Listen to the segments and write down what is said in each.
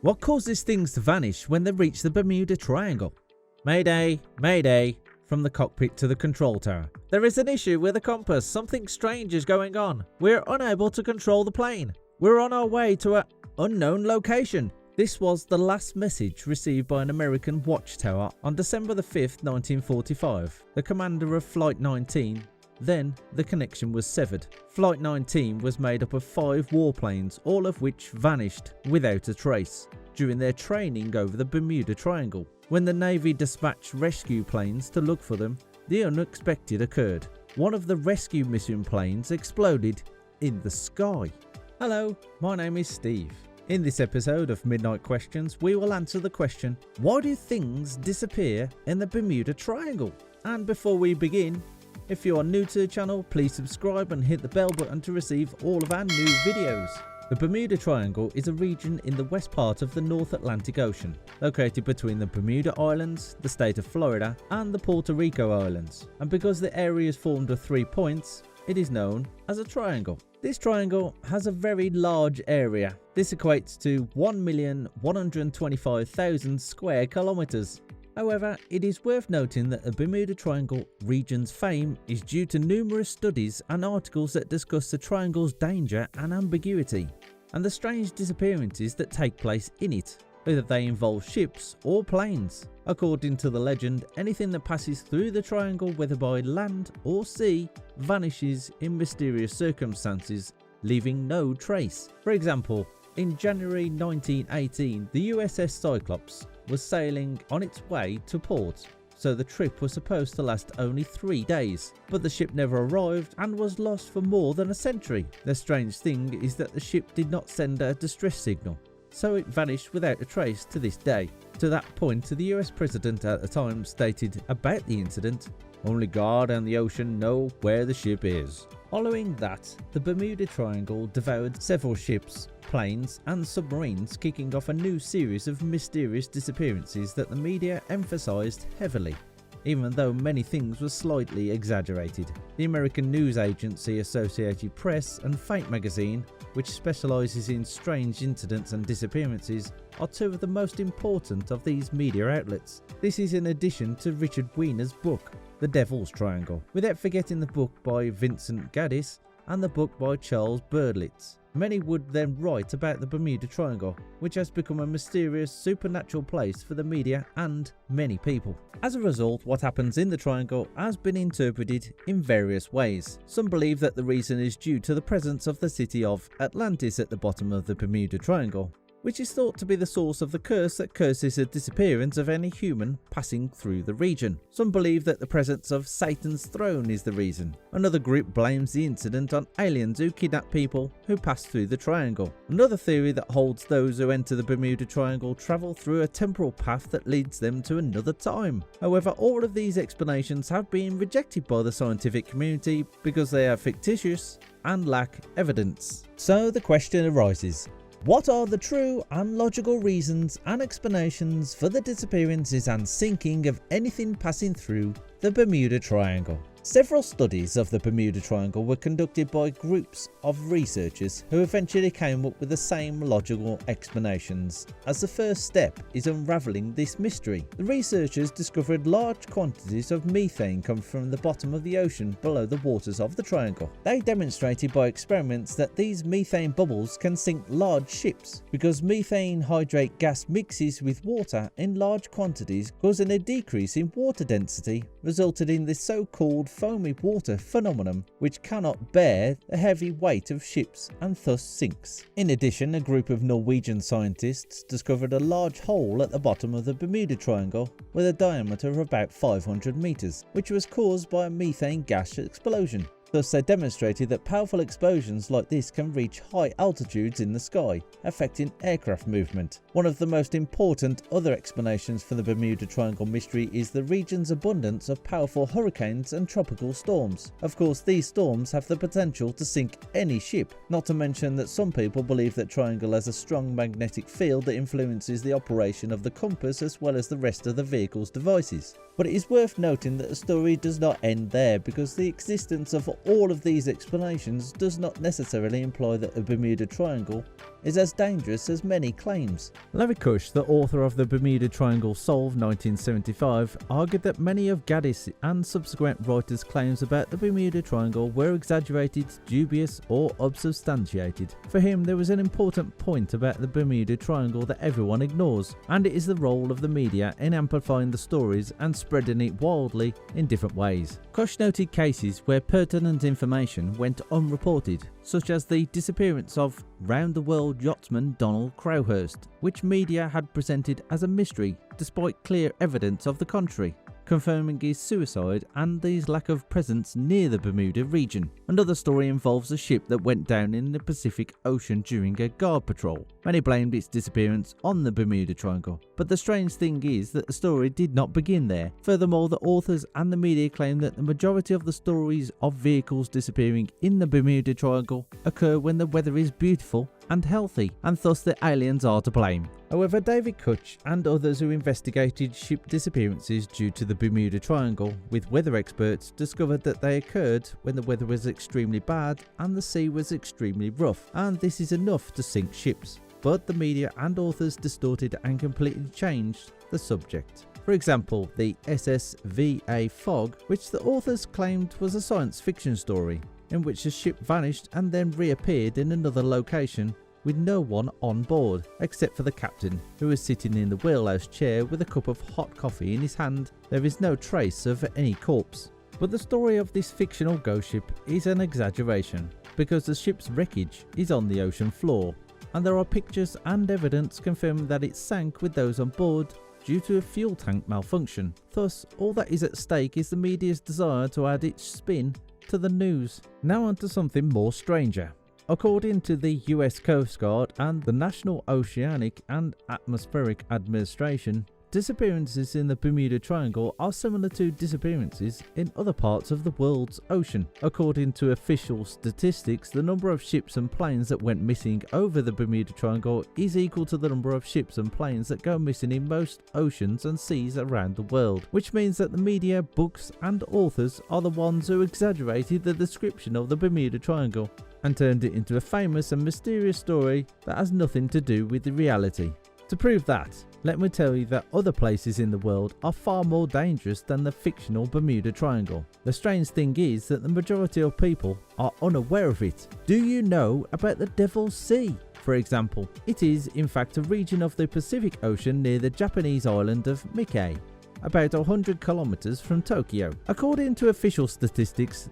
What causes things to vanish when they reach the Bermuda Triangle? Mayday, mayday, from the cockpit to the control tower. There is an issue with the compass. Something strange is going on. We're unable to control the plane. We're on our way to an unknown location. This was the last message received by an American watchtower on December the 5th, 1945. The commander of Flight 19. Then the connection was severed. Flight 19 was made up of 5 warplanes, all of which vanished without a trace during their training over the Bermuda Triangle. When the Navy dispatched rescue planes to look for them, the unexpected occurred. One of the rescue mission planes exploded in the sky. Hello, my name is Steve. In this episode of Midnight Questions, we will answer the question, why do things disappear in the Bermuda Triangle? And before we begin, if you are new to the channel, please subscribe and hit the bell button to receive all of our new videos. The Bermuda Triangle is a region in the west part of the North Atlantic Ocean, located between the Bermuda Islands, the state of Florida, and the Puerto Rico Islands. And because the area is formed of 3 points, it is known as a triangle. This triangle has a very large area. This equates to 1,125,000 square kilometers. However, it is worth noting that the Bermuda Triangle region's fame is due to numerous studies and articles that discuss the triangle's danger and ambiguity, and the strange disappearances that take place in it, whether they involve ships or planes. According to the legend, anything that passes through the triangle, whether by land or sea, vanishes in mysterious circumstances, leaving no trace. For example, in January 1918, the USS Cyclops was sailing on its way to port, so the trip was supposed to last only 3 days, but the ship never arrived and was lost for more than a century. The strange thing is that the ship did not send a distress signal, so it vanished without a trace to this day. To that point, the US president at the time stated about the incident, "Only God and the ocean know where the ship is." Following that, the Bermuda Triangle devoured several ships, planes and submarines, kicking off a new series of mysterious disappearances that the media emphasized heavily, even though many things were slightly exaggerated. The American news agency Associated Press and Fate magazine, which specializes in strange incidents and disappearances, are 2 of the most important of these media outlets. This is in addition to Richard Weiner's book, The Devil's Triangle, without forgetting the book by Vincent Gaddis and the book by Charles Berlitz. Many would then write about the Bermuda Triangle, which has become a mysterious supernatural place for the media and many people. As a result, what happens in the triangle has been interpreted in various ways. Some believe that the reason is due to the presence of the city of Atlantis at the bottom of the Bermuda Triangle, which is thought to be the source of the curse that curses the disappearance of any human passing through the region. Some believe that the presence of Satan's throne is the reason. Another group blames the incident on aliens who kidnap people who pass through the triangle. Another theory that holds those who enter the Bermuda Triangle travel through a temporal path that leads them to another time. However, all of these explanations have been rejected by the scientific community because they are fictitious and lack evidence. So the question arises, what are the true and logical reasons and explanations for the disappearances and sinking of anything passing through the Bermuda Triangle? Several studies of the Bermuda Triangle were conducted by groups of researchers who eventually came up with the same logical explanations, as the first step is unravelling this mystery. The researchers discovered large quantities of methane come from the bottom of the ocean below the waters of the triangle. They demonstrated by experiments that these methane bubbles can sink large ships, because methane hydrate gas mixes with water in large quantities, causing a decrease in water density, resulting in this so-called foamy water phenomenon, which cannot bear the heavy weight of ships and thus sinks. In addition, a group of Norwegian scientists discovered a large hole at the bottom of the Bermuda Triangle with a diameter of about 500 meters, which was caused by a methane gas explosion. Thus, they demonstrated that powerful explosions like this can reach high altitudes in the sky, affecting aircraft movement. One of the most important other explanations for the Bermuda Triangle mystery is the region's abundance of powerful hurricanes and tropical storms. Of course, these storms have the potential to sink any ship, not to mention that some people believe that triangle has a strong magnetic field that influences the operation of the compass as well as the rest of the vehicle's devices. But it is worth noting that the story does not end there, because the existence of all of these explanations does not necessarily imply that the Bermuda Triangle is as dangerous as many claims. Larry Kush, the author of The Bermuda Triangle Solved 1975, argued that many of Gaddis and subsequent writers' claims about the Bermuda Triangle were exaggerated, dubious, or unsubstantiated. For him, there was an important point about the Bermuda Triangle that everyone ignores, and it is the role of the media in amplifying the stories and spreading it wildly in different ways. Kush noted cases where pertinent information went unreported, such as the disappearance of round-the-world yachtsman Donald Crowhurst, which media had presented as a mystery despite clear evidence of the contrary, confirming his suicide and his lack of presence near the Bermuda region. Another story involves a ship that went down in the Pacific Ocean during a guard patrol. Many blamed its disappearance on the Bermuda Triangle, but the strange thing is that the story did not begin there. Furthermore, the authors and the media claim that the majority of the stories of vehicles disappearing in the Bermuda Triangle occur when the weather is beautiful and healthy, and thus the aliens are to blame. However, David Kutch and others who investigated ship disappearances due to the Bermuda Triangle with weather experts discovered that they occurred when the weather was extremely bad and the sea was extremely rough, and this is enough to sink ships. But the media and authors distorted and completely changed the subject. For example, the SSVA Fog, which the authors claimed was a science fiction story, in which a ship vanished and then reappeared in another location with no one on board, except for the captain, who was sitting in the wheelhouse chair with a cup of hot coffee in his hand. There is no trace of any corpse. But the story of this fictional ghost ship is an exaggeration, because the ship's wreckage is on the ocean floor, and there are pictures and evidence confirming that it sank with those on board due to a fuel tank malfunction. Thus, all that is at stake is the media's desire to add its spin to the news. Now on to something more stranger. According to the US Coast Guard and the National Oceanic and Atmospheric Administration, disappearances in the Bermuda Triangle are similar to disappearances in other parts of the world's ocean. According to official statistics, the number of ships and planes that went missing over the Bermuda Triangle is equal to the number of ships and planes that go missing in most oceans and seas around the world, which means that the media, books and authors are the ones who exaggerated the description of the Bermuda Triangle and turned it into a famous and mysterious story that has nothing to do with the reality. To prove that, let me tell you that other places in the world are far more dangerous than the fictional Bermuda Triangle. The strange thing is that the majority of people are unaware of it. Do you know about the Devil's Sea? For example, it is in fact a region of the Pacific Ocean near the Japanese island of Mike, about 100 kilometers from Tokyo. According to official statistics,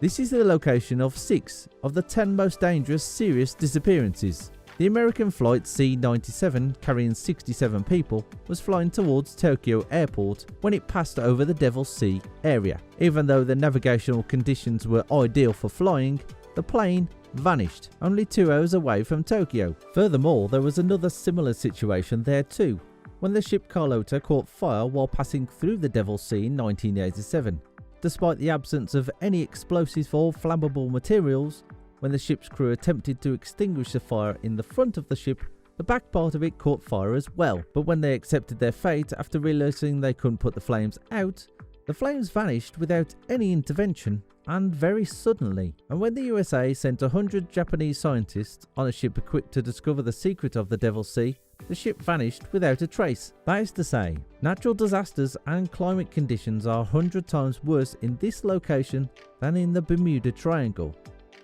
this is the location of 6 of the 10 most dangerous serious disappearances. The American flight C-97, carrying 67 people, was flying towards Tokyo Airport when it passed over the Devil's Sea area. Even though the navigational conditions were ideal for flying, the plane vanished only 2 hours away from Tokyo. Furthermore, there was another similar situation there too, when the ship Carlotta caught fire while passing through the Devil's Sea in 1987. Despite the absence of any explosives or flammable materials, when the ship's crew attempted to extinguish the fire in the front of the ship, the back part of it caught fire as well. But when they accepted their fate after realizing they couldn't put the flames out, the flames vanished without any intervention and very suddenly. And when the USA sent 100 Japanese scientists on a ship equipped to discover the secret of the Devil's Sea, the ship vanished without a trace. That is to say, natural disasters and climate conditions are 100 times worse in this location than in the Bermuda Triangle.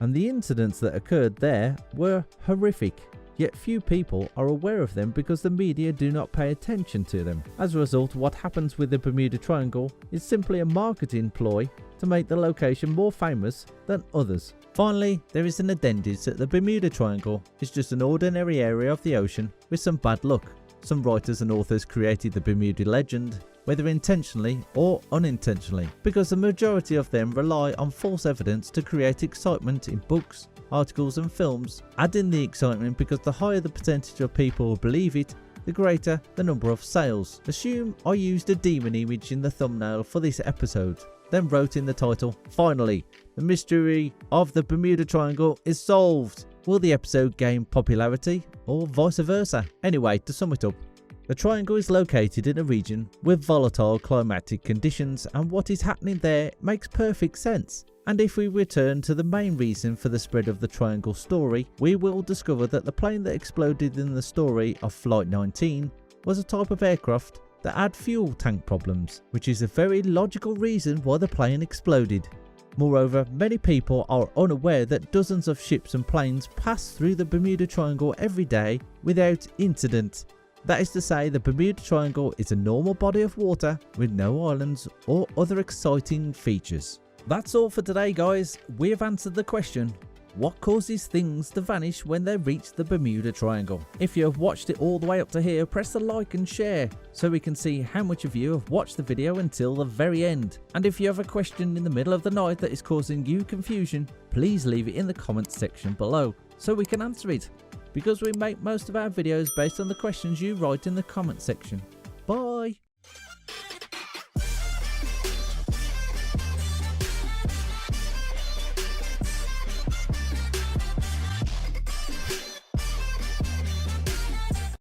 And the incidents that occurred there were horrific, yet few people are aware of them because the media do not pay attention to them. As a result, what happens with the Bermuda Triangle is simply a marketing ploy to make the location more famous than others. Finally, there is an addendum that the Bermuda Triangle is just an ordinary area of the ocean with some bad luck. Some writers and authors created the Bermuda legend, whether intentionally or unintentionally, because the majority of them rely on false evidence to create excitement in books, articles and films, adding the excitement because the higher the percentage of people who believe it, the greater the number of sales. Assume I used a demon image in the thumbnail for this episode, then wrote in the title, "Finally, the mystery of the Bermuda Triangle is solved." Will the episode gain popularity or vice versa? Anyway, to sum it up, The triangle is located in a region with volatile climatic conditions, and what is happening there makes perfect sense. And if we return to the main reason for the spread of the triangle story, we will discover that the plane that exploded in the story of Flight 19 was a type of aircraft that had fuel tank problems, which is a very logical reason why the plane exploded. Moreover, many people are unaware that dozens of ships and planes pass through the Bermuda Triangle every day without incident. That is to say, the Bermuda Triangle is a normal body of water with no islands or other exciting features. That's all for today, guys. We have answered the question, what causes things to vanish when they reach the Bermuda Triangle? If you have watched it all the way up to here, press the like and share so we can see how much of you have watched the video until the very end. And if you have a question in the middle of the night that is causing you confusion, please leave it in the comments section below so we can answer it, because we make most of our videos based on the questions you write in the comment section. Bye!